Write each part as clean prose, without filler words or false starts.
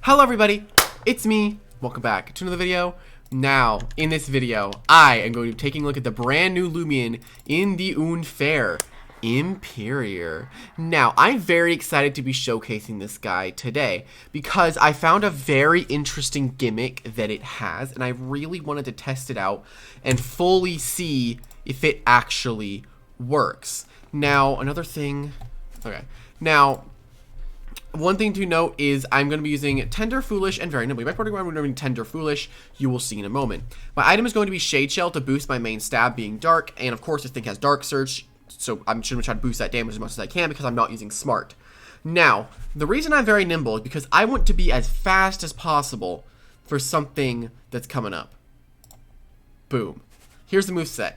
Hello everybody, it's me. Welcome back to another video. Now, in this video, I am going to be taking a look at the brand new Loomian in the Unfair, Imperior. Now, I'm very excited to be showcasing this guy today because I found a very interesting gimmick that it has, and I really wanted to test it out and fully see if it actually works. Now, another thing, one thing to note is I'm going to be using Tender, Foolish, and Very Nimble. By putting I'm doing Tender, Foolish, you will see in a moment. My item is going to be Shade Shell to boost my main stab being Dark, and of course this thing has Dark Surge, so I'm just going to try to boost that damage as much as I can because I'm not using Smart. Now, the reason I'm Very Nimble is because I want to be as fast as possible for something that's coming up. Boom. Here's the moveset.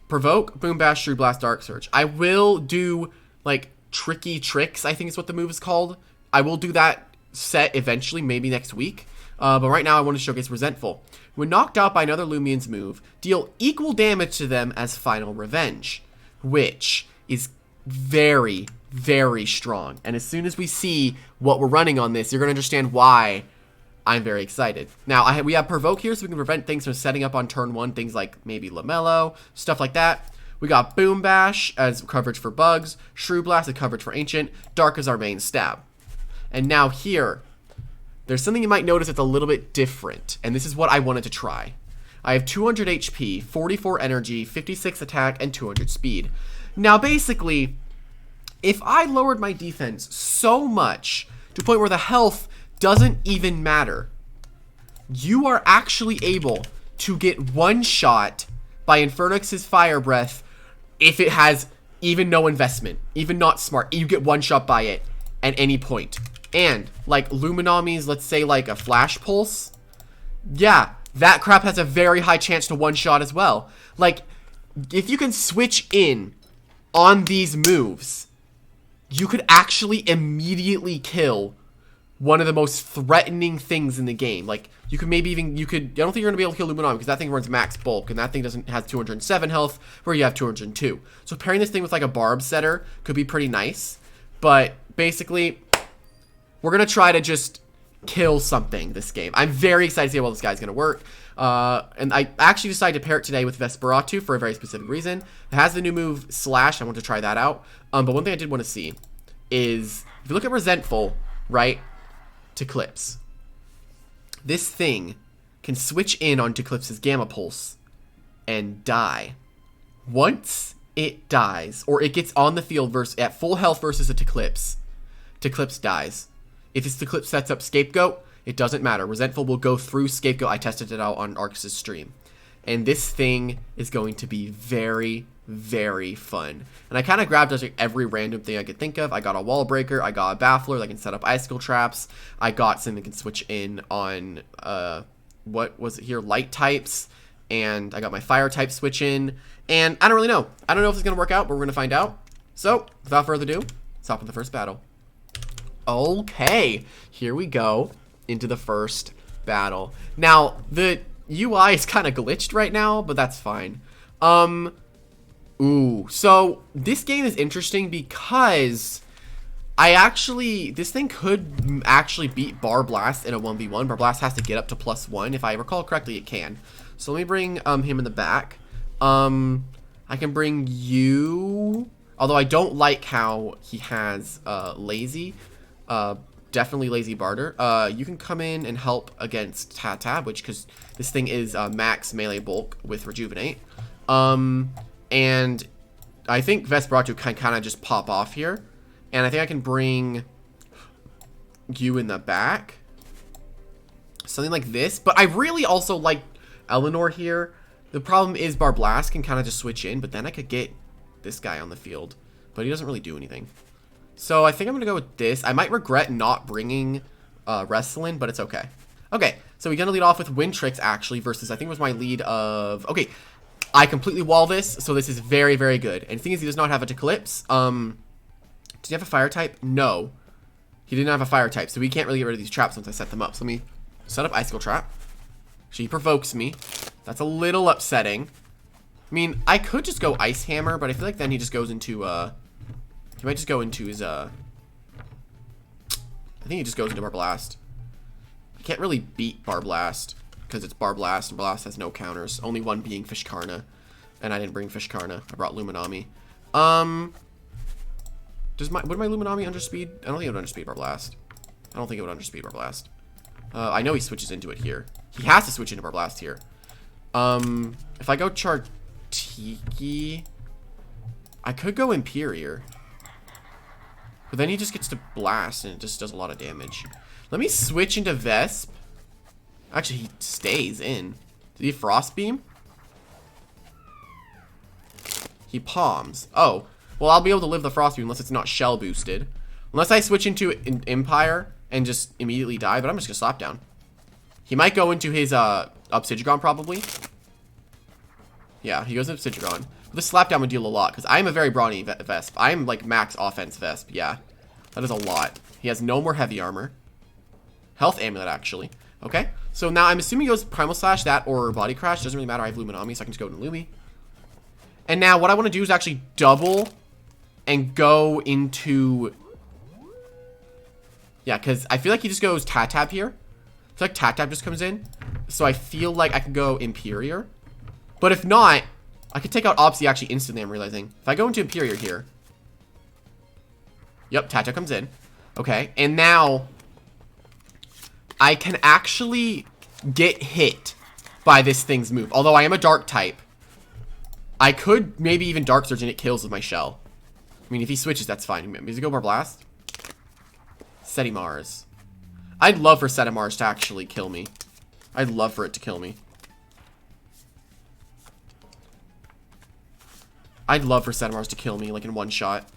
Provoke, Boom Bash, Shrew Blast, Dark Surge. I will do, like, Tricky Tricks, I think is what the move is called. I will do that set eventually, maybe next week. But right now I want to showcase Resentful. When knocked out by another Loomian's move, deal equal damage to them as Final Revenge, which is very, very strong. And as soon as we see what we're running on this, you're going to understand why I'm very excited. Now, we have Provoke here, so we can prevent things from setting up on turn 1, things like maybe Lamello, stuff like that. We got Boom Bash as coverage for bugs, Shrew Blast as coverage for ancient, Dark as our main stab. And now here, there's something you might notice that's a little bit different, and this is what I wanted to try. I have 200 HP, 44 energy, 56 attack, and 200 speed. Now basically, if I lowered my defense so much to a point where the health doesn't even matter, you are actually able to get one shot by Infernix's Fire Breath if it has even no investment, even not smart. You get one shot by it at any point. And like Luminami's, let's say like a Flash Pulse, yeah, that crap has a very high chance to one shot as well. Like, if you can switch in on these moves, you could actually immediately kill one of the most threatening things in the game. Like, you could maybe even, I don't think you're going to be able to kill Luminami because that thing runs max bulk, and that thing has 207 health, where you have 202. So pairing this thing with like a Barb Setter could be pretty nice, but basically, we're going to try to just kill something this game. I'm very excited to see how well this guy's going to work, and I actually decided to pair it today with Vesperatu for a very specific reason. It has the new move Slash. I want to try that out, but one thing I did want to see is, if you look at Resentful, right, Tiklipse. This thing can switch in on Tiklipse's Gamma Pulse and die. Once it dies, or it gets on the field at full health versus a Tiklipse, Tiklipse dies. If it's Tiklipse sets up Scapegoat, it doesn't matter. Resentful will go through Scapegoat. I tested it out on Arx's stream. And this thing is going to be very, very fun. And I kind of grabbed like every random thing I could think of. I got a Wall Breaker, I got a Baffler that can set up Icicle Traps, I got something that can switch in on, what was it here, Light types, and I got my Fire type switch in, and I don't really know. I don't know if it's going to work out, but we're going to find out. So, without further ado, let's hop in the first battle. Okay, here we go into the first battle. Now, the UI is kind of glitched right now, but that's fine. So this game is interesting because this thing could actually beat Bar Blast in a 1v1. Bar Blast has to get up to +1. If I recall correctly, it can. So let me bring him in the back. I can bring you, although I don't like how he has Lazy. Definitely Lazy Barter. You can come in and help against Tab, because this thing is max melee bulk with Rejuvenate. And I think Vesperatu can kind of just pop off here. And I think I can bring you in the back. Something like this. But I really also like Eleanor here. The problem is Bar Blast can kind of just switch in, but then I could get this guy on the field. But he doesn't really do anything. So I think I'm going to go with this. I might regret not bringing Wrestling, but it's okay. Okay, so we're going to lead off with Wind Tricks, actually, versus I think it was my lead of... Okay, I completely wall this, so this is very, very good. And the thing is, he does not have a Tiklipse. Does he have a Fire type? No. He didn't have a Fire type, so we can't really get rid of these traps once I set them up. So let me set up Icicle Trap. She provokes me. That's a little upsetting. I mean, I could just go Ice Hammer, but I feel like then he just goes into, he might just go into his, I think he just goes into Bar Blast. I can't really beat Barblast because it's Barblast, and Barblast has no counters. Only one being Fishkarna. And I didn't bring Fishkarna. I brought Luminami. Would my Luminami underspeed? I don't think it would underspeed Barblast. I don't think it would underspeed Barblast. I know he switches into it here. He has to switch into Barblast here. If I go Chartiki, I could go Imperior. But then he just gets to blast and it just does a lot of damage. Let me switch into Vesp. Actually, he stays in. Did he Frost Beam? He palms. Oh. Well, I'll be able to live the Frost Beam unless it's not shell boosted. Unless I switch into Empire and just immediately die, but I'm just going to slap down. He might go into his Obsidian probably. Yeah, he goes into Obsidian. But this slap down would deal a lot because I'm a very brawny Vesp. I'm like max offense Vesp. Yeah, that is a lot. He has no more heavy armor. Health amulet, actually. Okay, so now I'm assuming he goes Primal Slash, that, or Body Crash. Doesn't really matter. I have Luminami, so I can just go to Lumi. And now what I want to do is actually double and go into... Yeah, because I feel like he just goes Tat-Tab here. I feel like Tat-Tab just comes in. So I feel like I can go Imperior. But if not, I could take out Opsy actually instantly, I'm realizing. If I go into Imperior here. Yep, Tat-Tab comes in. Okay, and now I can actually get hit by this thing's move. Although I am a Dark type. I could maybe even Dark Surge and it kills with my shell. I mean, if he switches, that's fine. Does he go Barblast? Setimars. I'd love for Setimars to actually kill me. I'd love for it to kill me. I'd love for Setimars to kill me, like in one shot.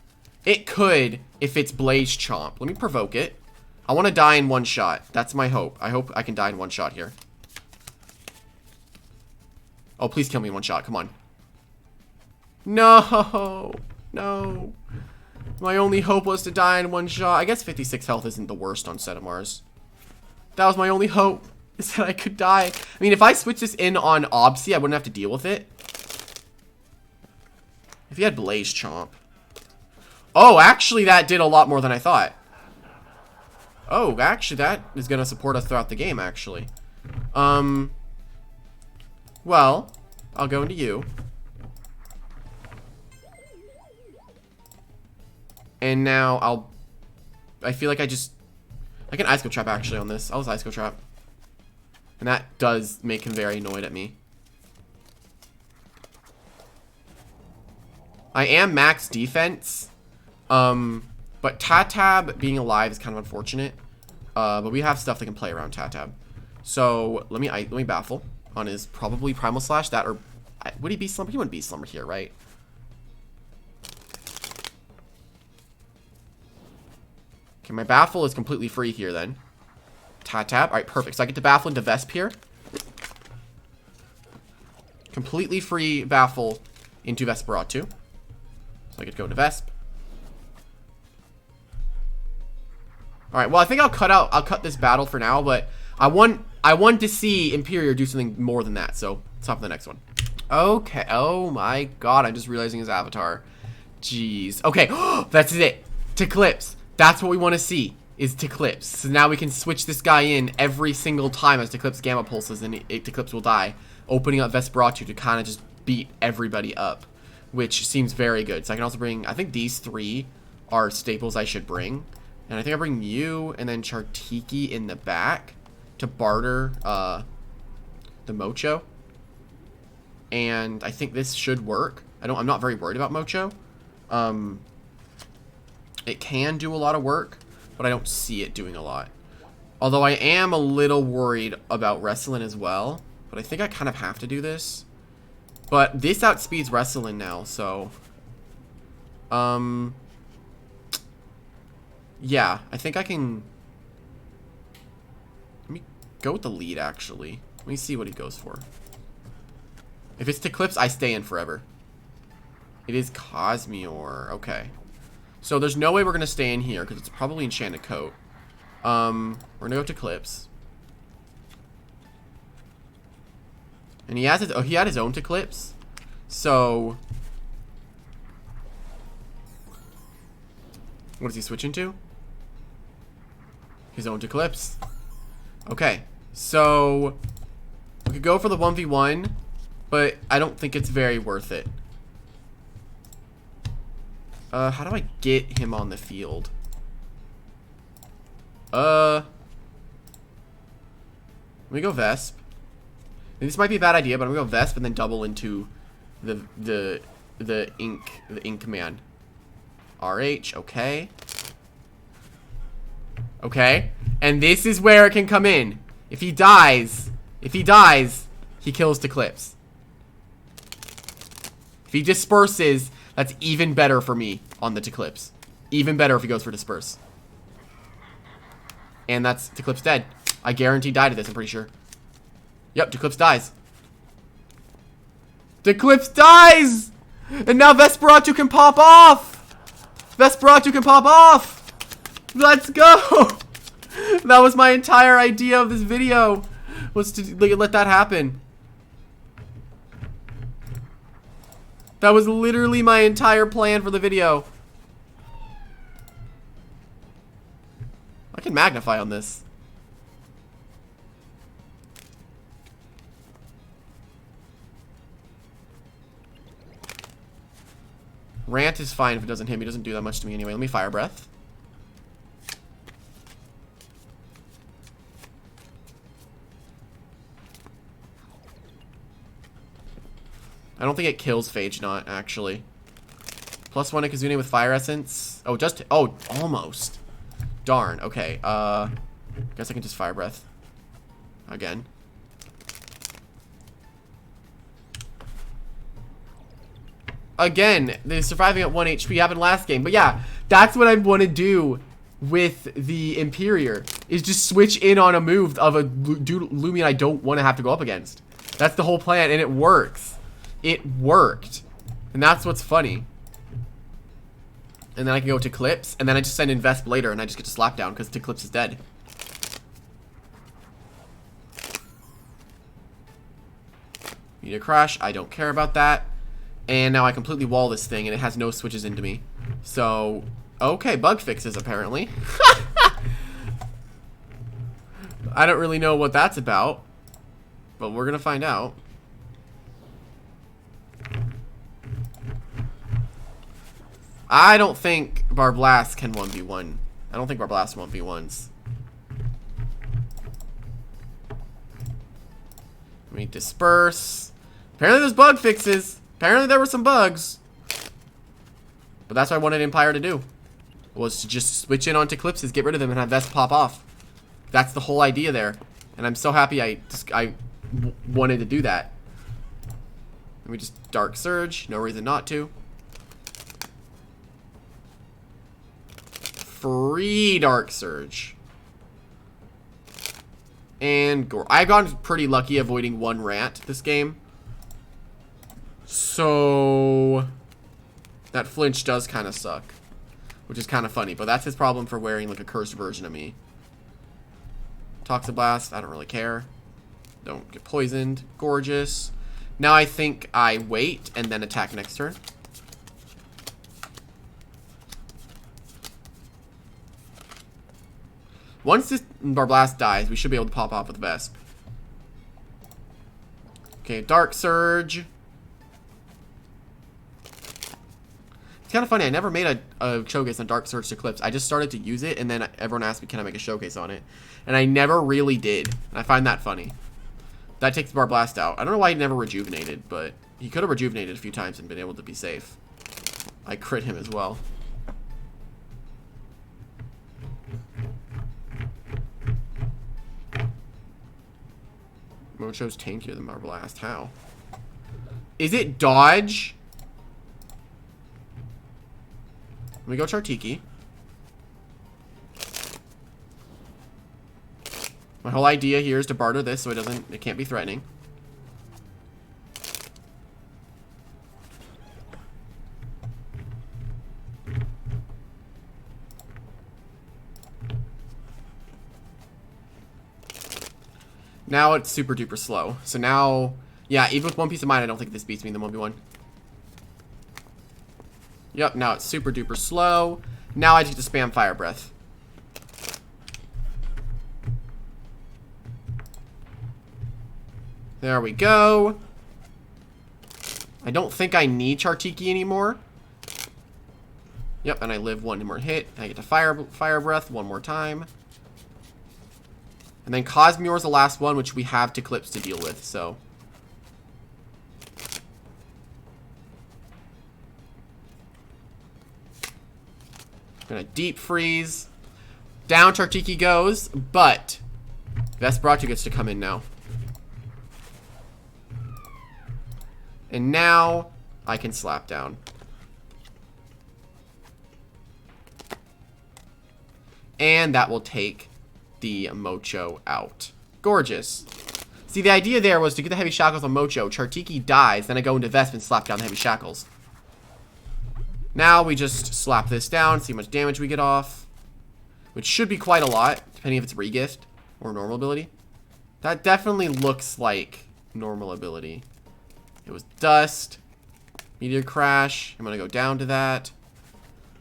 It could, if it's Blaze Chomp. Let me provoke it. I want to die in one shot. That's my hope. I hope I can die in one shot here. Oh, please kill me in one shot. Come on. No. No. My only hope was to die in one shot. I guess 56 health isn't the worst on Setimars. That was my only hope, is that I could die. I mean, if I switch this in on Obsy, I wouldn't have to deal with it. If he had Blaze Chomp. Oh, actually, that did a lot more than I thought. Oh, actually, that is going to support us throughout the game, actually. Well, I'll go into you. And now I feel like I can Ice Go Trap actually on this. I'll just Ice Go Trap. And that does make him very annoyed at me. I am max defense. But Tat-Tab being alive is kind of unfortunate. But we have stuff that can play around Tat-Tab. So let me baffle on his probably Primal Slash, that, or would he be Slumber? He wouldn't be Slumber here, right? Okay, my baffle is completely free here then. Tat-Tab. Alright, perfect. So I get to baffle into Vesp here. Completely free baffle into Vesperatu. So I get to go into Vesp. Alright, well I think I'll cut this battle for now, but I want to see Imperior do something more than that, so let's hop to the next one. Okay, oh my god, I'm just realizing his avatar. Jeez. Okay, that's it. Tiklipse. That's what we want to see, is Tiklipse. So now we can switch this guy in every single time as Tiklipse Gamma pulses, and Tiklipse will die, opening up Vesperatu to kind of just beat everybody up, which seems very good. So I can also bring, I think these three are staples I should bring. And I think I bring you and then Chartiki in the back to barter the Mocho. And I think this should work. I'm not very worried about Mocho. It can do a lot of work, but I don't see it doing a lot. Although I am a little worried about Wrestling as well. But I think I kind of have to do this. But this outspeeds Wrestling now, so... yeah, I think I can... Let me go with the lead, actually. Let me see what he goes for. If it's Tiklipse, I stay in forever. It is Cosmeor. Okay. So there's no way we're going to stay in here, because it's probably Enchanted Coat. We're going to go Tiklipse. And he has his... Oh, he had his own Tiklipse. So... What is he switching to? His own Tiklipse. Okay, so we could go for the 1v1, but I don't think it's very worth it. How do I get him on the field? Let me go Vesp. This might be a bad idea, but I'm gonna go Vesp and then double into the ink man. RH, okay. Okay. And this is where it can come in. If he dies, he kills Tiklipse. If he disperses, that's even better for me on the Tiklipse. Even better if he goes for disperse. And that's Tiklipse dead. I guarantee die to this, I'm pretty sure. Yep, Tiklipse dies. Tiklipse dies! And now Vesperatu can pop off! Vesperatu can pop off! Let's go! That was my entire idea of this video. Was to let that happen. That was literally my entire plan for the video. I can magnify on this. Rant is fine if it doesn't hit me. It doesn't do that much to me anyway. Let me fire breath. I don't think it kills Phage Knot, actually. +1 to Kazune with Fire Essence. Oh, oh, almost. Darn, okay. Guess I can just Fire Breath. Again. Again, they're surviving at 1 HP happened last game. But yeah, that's what I want to do with the Imperior. Is just switch in on a move of a dude Loomian I don't want to have to go up against. That's the whole plan, and it works. It worked. And that's what's funny. And then I can go to Tiklipse, and then I just send in Vesp later, and I just get to slap down because Tiklipse is dead. Need a crush. I don't care about that. And now I completely wall this thing, and it has no switches into me. So, okay, bug fixes apparently. I don't really know what that's about, but we're gonna find out. I don't think Barblast can 1v1. I don't think Barblast 1v1s. Let me disperse. Apparently there's bug fixes. Apparently there were some bugs. But that's what I wanted Empire to do. Was to just switch in on Tiklipses, get rid of them, and have Vesp pop off. That's the whole idea there. And I'm so happy I wanted to do that. Let me just Dark Surge. No reason not to. Free Dark Surge. And Gore. I've gotten pretty lucky avoiding one rant this game. So that flinch does kind of suck. Which is kind of funny. But that's his problem for wearing like a cursed version of me. Toxiblast. I don't really care. Don't get poisoned. Gorgeous. Now I think I wait and then attack next turn. Once this Barblast dies, we should be able to pop off with Vesp. Okay, Dark Surge. It's kind of funny. I never made a showcase on Dark Surge Tiklipse. I just started to use it, and then everyone asked me, can I make a showcase on it? And I never really did. And I find that funny. That takes Barblast out. I don't know why he never rejuvenated, but he could have rejuvenated a few times and been able to be safe. I crit him as well. Mocho's tankier than Barblast. How? Is it dodge? Let me go Chartiki. My whole idea here is to barter this so it can't be threatening. Now it's super duper slow. So now, yeah, even with one piece of mind, I don't think this beats me in the 1v1. Yep, now it's super duper slow. Now I just get to spam Fire Breath. There we go. I don't think I need Chartiki anymore. Yep, and I live one more hit. I get to fire breath one more time. And then Cosmure's the last one, which we have Tiklipse to deal with, so. Gonna deep freeze. Down Chartiki goes, but Vesperatu gets to come in now. And now I can slap down. And that will take the Mocho out. Gorgeous. See, the idea there was to get the heavy shackles on Mocho. Chartiki dies, then I go into Vesp and slap down the heavy shackles. Now we just slap this down, see how much damage we get off. Which should be quite a lot, depending if it's regift or normal ability. That definitely looks like normal ability. It was Dust. Meteor Crash. I'm going to go down to that.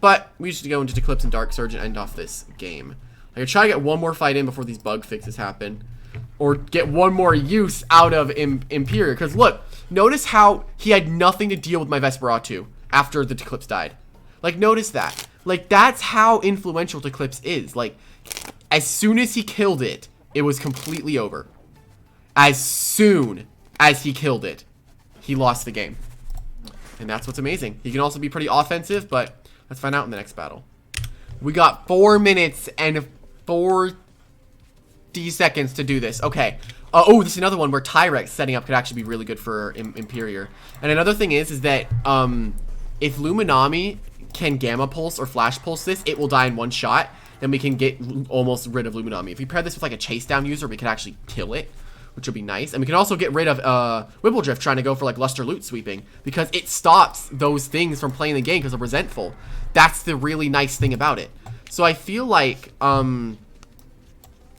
But we just go into Tiklipse and Dark Surge and end off this game. I can try to get one more fight in before these bug fixes happen. Or get one more use out of Imperior. Because look, notice how he had nothing to deal with my Vesperatu after the Tiklipse died. Like, notice that. Like, that's how influential Tiklipse is. Like, as soon as he killed it, it was completely over. As soon as he killed it, he lost the game. And that's what's amazing. He can also be pretty offensive, but let's find out in the next battle. We got 4 minutes and 40 seconds to do this. Okay. Oh, this is another one where Tyrex setting up could actually be really good for Imperior. And another thing is that if Luminami can Gamma Pulse or Flash Pulse this, it will die in one shot. Then we can get almost rid of Luminami. If we pair this with like a chase down user, we can actually kill it, which would be nice. And we can also get rid of Whippledrift trying to go for like Luster Loot sweeping, because it stops those things from playing the game because they're resentful. That's the really nice thing about it. So I feel like I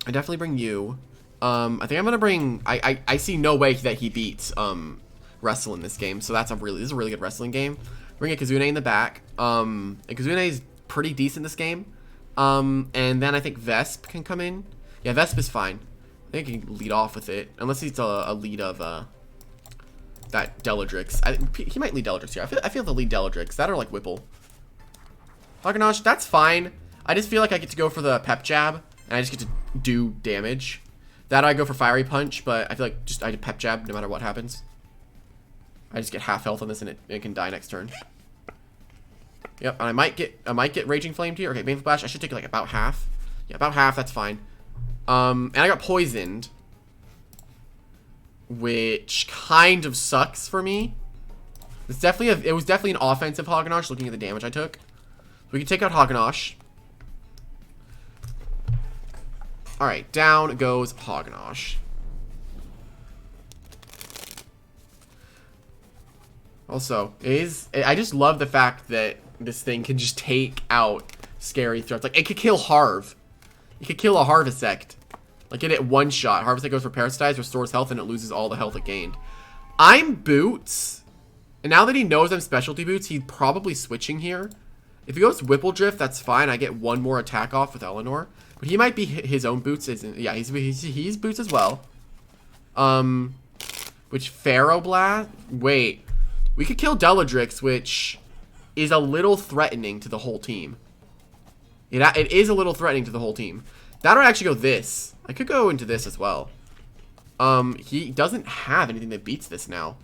definitely bring you. I think I'm gonna bring. I see no way that he beats Wrestle in this game. So this is a really good wrestling game. Bring a Kazune in the back. Kazune is pretty decent in this game. And then I think Vesp can come in. Yeah, Vesp is fine. I think he can lead off with it, unless he's a lead of that Deladrix. He might lead Deladrix here. I feel the lead Deladrix. That or like Whipple. Haganash, that's fine. I just feel like I get to go for the pep jab, and I just get to do damage. That I go for Fiery Punch, but I feel like I do pep jab no matter what happens. I just get half health on this, and it can die next turn. Yep, and I might get Raging Flamed here. Okay, Baneful Bash. I should take like about half. Yeah, about half. That's fine. And I got poisoned, which kind of sucks for me. It was definitely an offensive Haganash. Looking at the damage I took, we can take out Haganash. All right, down goes Haganash. Also, I just love the fact that this thing can just take out scary threats. Like, it could kill Harv. It could kill a Harvesect. Like, get it one shot. Harvesect goes for Parasitize, restores health, and it loses all the health it gained. I'm Boots. And now that he knows I'm Specialty Boots, he's probably switching here. If he goes Whippledrift, that's fine. I get one more attack off with Eleanor. But he might be his own Boots. Yeah, he's Boots as well. Which Pharaoh Blast? Wait. We could kill Deladrix, which is a little threatening to the whole team. It is a little threatening to the whole team. That would actually go this. I could go into this as well. He doesn't have anything that beats this now.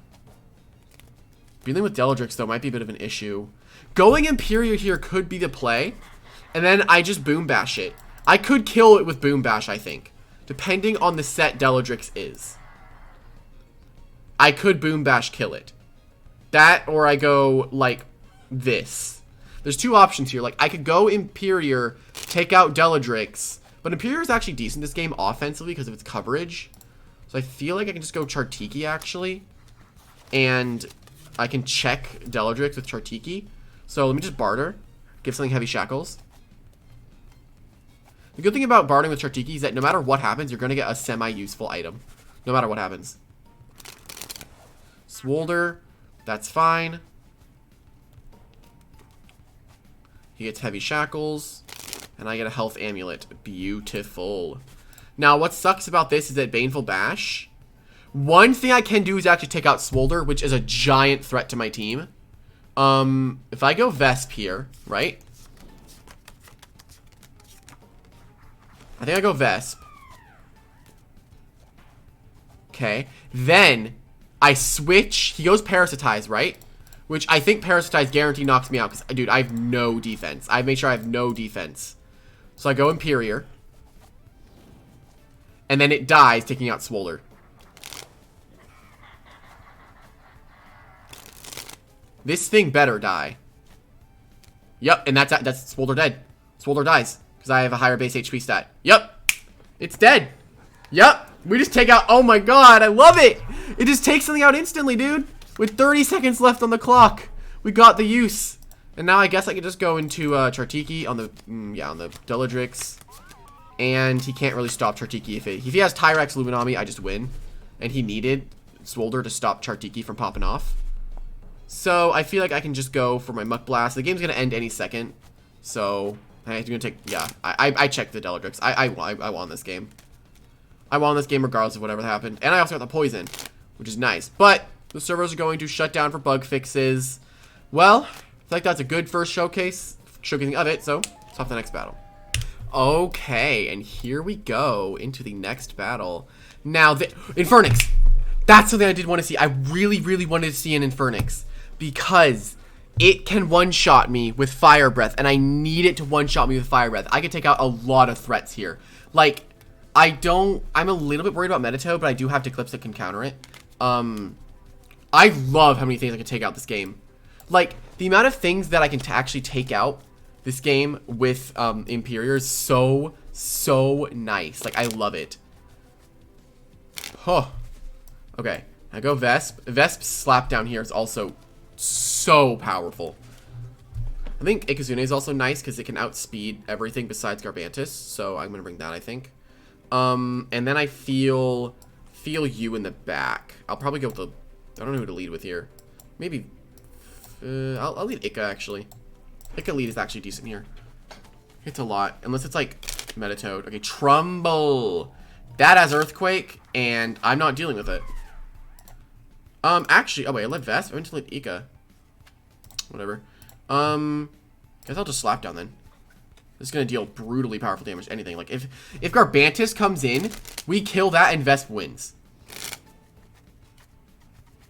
Dealing with Deladrix, though, might be a bit of an issue. Going Imperior here could be the play. And then I just Boom Bash it. I could kill it with Boom Bash, I think. Depending on the set Deladrix is. I could Boom Bash kill it. That, or I go, like, this. There's two options here. Like, I could go Imperior, take out Deladrix. But Imperior is actually decent this game offensively because of its coverage. So I feel like I can just go Chartiki, actually. And I can check Deladrix with Chartiki. So let me just barter. Give something Heavy Shackles. The good thing about bartering with Chartiki is that no matter what happens, you're going to get a semi-useful item. No matter what happens. Swolder. That's fine. He gets Heavy Shackles. And I get a Health Amulet. Beautiful. Now, what sucks about this is that Baneful Bash One thing I can do is actually take out Smolder, which is a giant threat to my team. If I go Vesp here, right? I think I go Vesp. Okay. Then I switch. He goes Parasitize, right? Which I think Parasitize guarantee knocks me out. Because, dude, I have no defense. I make sure I have no defense. So I go Imperior. And then it dies, taking out Smolder. This thing better die. Yep, and that's Smolder dead. Smolder dies. Because I have a higher base HP stat. Yep. It's dead. Yep. We just take out... Oh my god, I love it. It just takes something out instantly, dude. With 30 seconds left on the clock. We got the use. And now I guess I can just go into Chartiki on the... on the Deladrix. And he can't really stop Chartiki. If he has Tyrex Luminami, I just win. And he needed Smolder to stop Chartiki from popping off. So I feel like I can just go for my Muck Blast. The game's going to end any second. So I'm going to take... Yeah, I checked the Deladrix. I won this game. I won this game regardless of whatever happened. And I also got the poison, which is nice. But the servers are going to shut down for bug fixes. Well, I feel like that's a good first showcasing of it. So let's hop to the next battle. Okay, and here we go into the next battle. Now, Infernix. That's something I did want to see. I really, really wanted to see an Infernix. Because it can one-shot me with Fire Breath. And I need it to one-shot me with Fire Breath. I could take out a lot of threats here. Like... I'm a little bit worried about Metatoad, but I do have Tiklipse that can counter it. I love how many things I can take out this game. Like, the amount of things that I can actually take out this game with Imperior is so nice. Like, I love it. Oh. Okay, I go Vesp. Vesp's slap down here is also so powerful. I think Ikazune is also nice because it can outspeed everything besides Garbantis. So I'm going to bring that, I think. And then I feel you in the back. I'll probably go with the... I don't know who to lead with here. Maybe... I'll lead Ika, actually. Ika lead is actually decent here. Hits a lot. Unless it's, like, Metatoad. Okay, Trumble. That has Earthquake, and I'm not dealing with it. Actually... Oh, wait, I led Vesp? I meant to lead Ika. Whatever. Guess I'll just slap down, then. This is going to deal brutally powerful damage to anything. Like, if Garbantis comes in, we kill that and Vesp wins.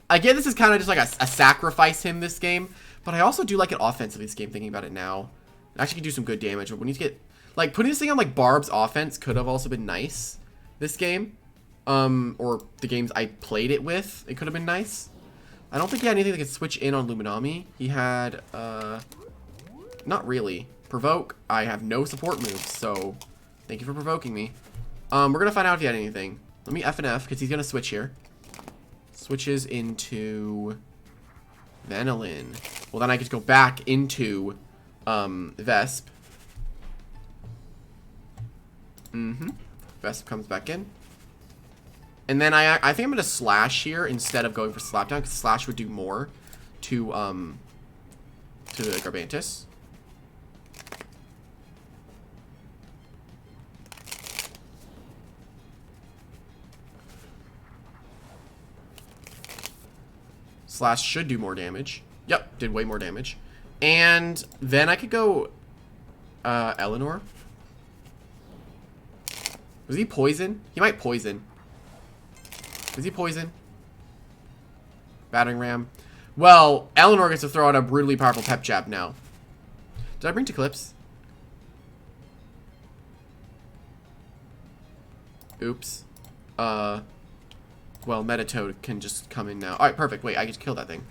Again, this is kind of just like a sacrifice him this game. But I also do like it offensively this game, thinking about it now. It actually can do some good damage. But we need to get... Like, putting this thing on, like, Barb's offense could have also been nice this game. Or the games I played it with, it could have been nice. I don't think he had anything that could switch in on Luminami. He had, not really. Provoke, I have no support moves, so thank you for provoking me. We're going to find out if he had anything. Let me F and F, because he's going to switch here. Switches into Vanillin. Well, then I get to go back into Vesp. Vesp comes back in. And then I think I'm going to Slash here instead of going for Slapdown, because Slash would do more to the Garbantis. Slash should do more damage. Yep, did way more damage. And then I could go Eleanor. Was he poison? He might poison. Is he poison? Battering Ram. Well, Eleanor gets to throw out a brutally powerful Pep Jab now. Did I bring Tiklipse? Oops. Well, Metatoad can just come in now. Alright, perfect. Wait, I get to kill that thing.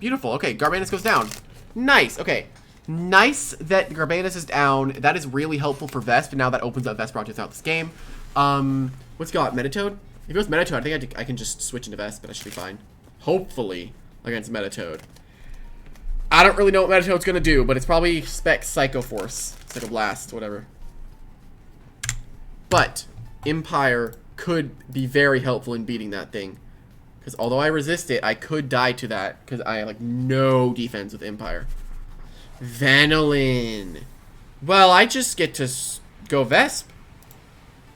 Beautiful. Okay, Garbantis goes down. Nice. Okay. Nice that Garbantis is down. That is really helpful for Vesp, and now that opens up Vesp Rocket throughout this game. What's got? Metatoad? If it was Metatoad, I think I can just switch into Vesp, but I should be fine. Hopefully, against Metatoad. I don't really know what Metatoad's gonna do, but it's probably Spec Psycho Force. Psycho Blast, whatever. But Empire could be very helpful in beating that thing. Because although I resist it, I could die to that. Because I have like no defense with Empire. Vanillin. Well, I just get to go Vesp.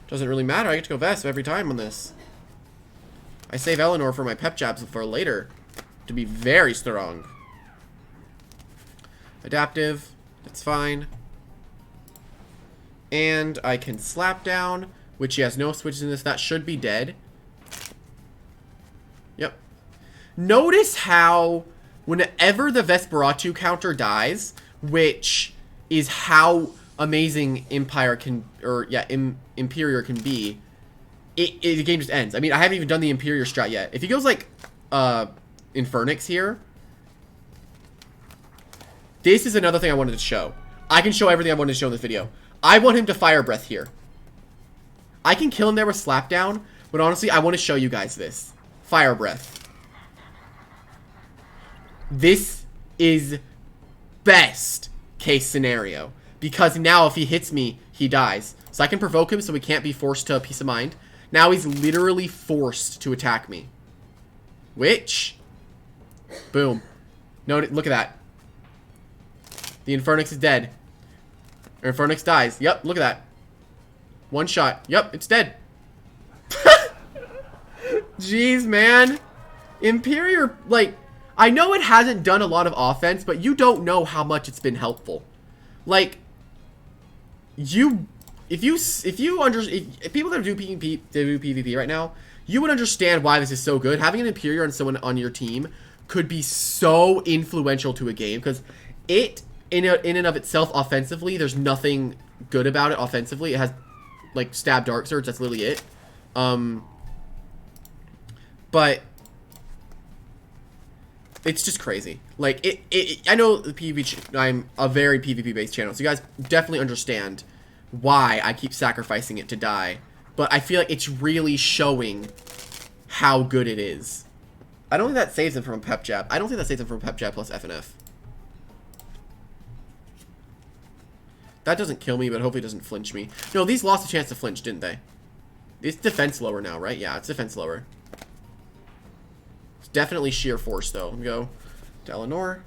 Doesn't really matter. I get to go Vesp every time on this. I save Eleanor for my pep jabs for later. To be very strong. Adaptive. That's fine. And I can slap down, which he has no switches in this. That should be dead. Yep. Notice how whenever the Vesperatu counter dies, which is how amazing Empire can, or yeah, Imperior can be, the game just ends. I mean, I haven't even done the Imperior strat yet. If he goes like Infernix here, this is another thing I wanted to show. I can show everything I wanted to show in this video. I want him to Fire Breath here. I can kill him there with Slapdown, but honestly, I want to show you guys this. Fire Breath. This is best case scenario. Because now if he hits me, he dies. So I can provoke him so he can't be forced to Peace of Mind. Now he's literally forced to attack me. Which, boom. No, look at that. The Infernix is dead. Or Infernix dies. Yep, look at that. One shot. Yep, it's dead. Jeez, man. Imperior, like, I know it hasn't done a lot of offense, but you don't know how much it's been helpful. Like, if people that do PvP right now, you would understand why this is so good. Having an Imperior and someone on your team could be so influential to a game, because it, in and of itself, offensively, there's nothing good about it offensively. It has, like, stab Dark Surge, that's literally it. But it's just crazy. Like, I know the PvP, I'm a very PvP-based channel, so you guys definitely understand why I keep sacrificing it to die. But I feel like it's really showing how good it is. I don't think that saves him from a pep jab. I don't think that saves him from a pep jab plus FNF. That doesn't kill me, but hopefully it doesn't flinch me. No, these lost a chance to flinch, didn't they? It's defense lower now, right? Yeah, it's defense lower. It's definitely sheer force, though. Let me go to Eleanor.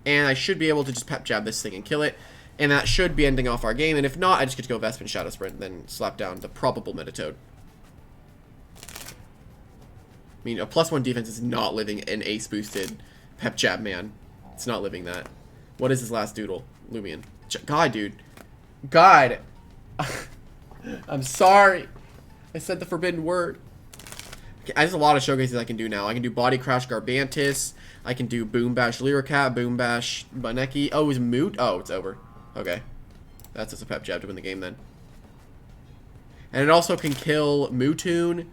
And I should be able to just pep jab this thing and kill it. And that should be ending off our game. And if not, I just get to go Vesp and Shadow Sprint and then slap down the probable Metatoad. I mean, a +1 defense is not living an ace-boosted pep jab, man. It's not living that. What is his last doodle? Loomian. God, dude. God. I'm sorry. I said the forbidden word. Okay, there's a lot of showcases I can do now. I can do Body Crash Garbantis. I can do Boom Bash Lyricat, Boom Bash Baneki. Oh, is Moot? Oh, it's over. Okay. That's just a pep jab to win the game then. And it also can kill Mewtwo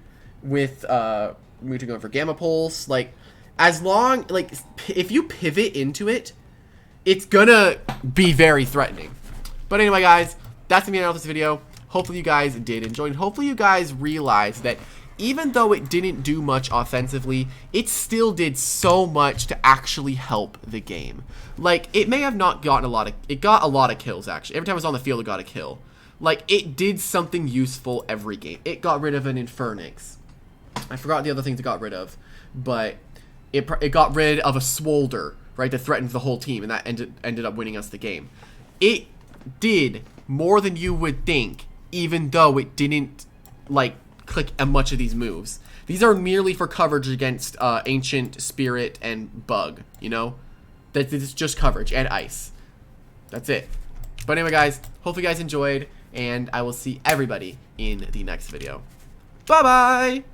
with Mewtwo going for Gamma Pulse. Like, as long, like, if you pivot into it, it's gonna be very threatening. But anyway, guys, that's gonna be the end of this video. Hopefully you guys did enjoy, and hopefully you guys realized that even though it didn't do much offensively, it still did so much to actually help the game. Like, it may have not gotten a lot of, it got a lot of kills, actually. Every time it was on the field, it got a kill. Like, it did something useful every game. It got rid of an Infernix. I forgot the other things it got rid of, but it got rid of a Swolder, right, that threatened the whole team, and that ended up winning us the game. It did more than you would think, even though it didn't, like, click much of these moves. These are merely for coverage against Ancient, Spirit, and Bug, you know? That it's just coverage, and Ice. That's it. But anyway, guys, hopefully you guys enjoyed, and I will see everybody in the next video. Bye-bye!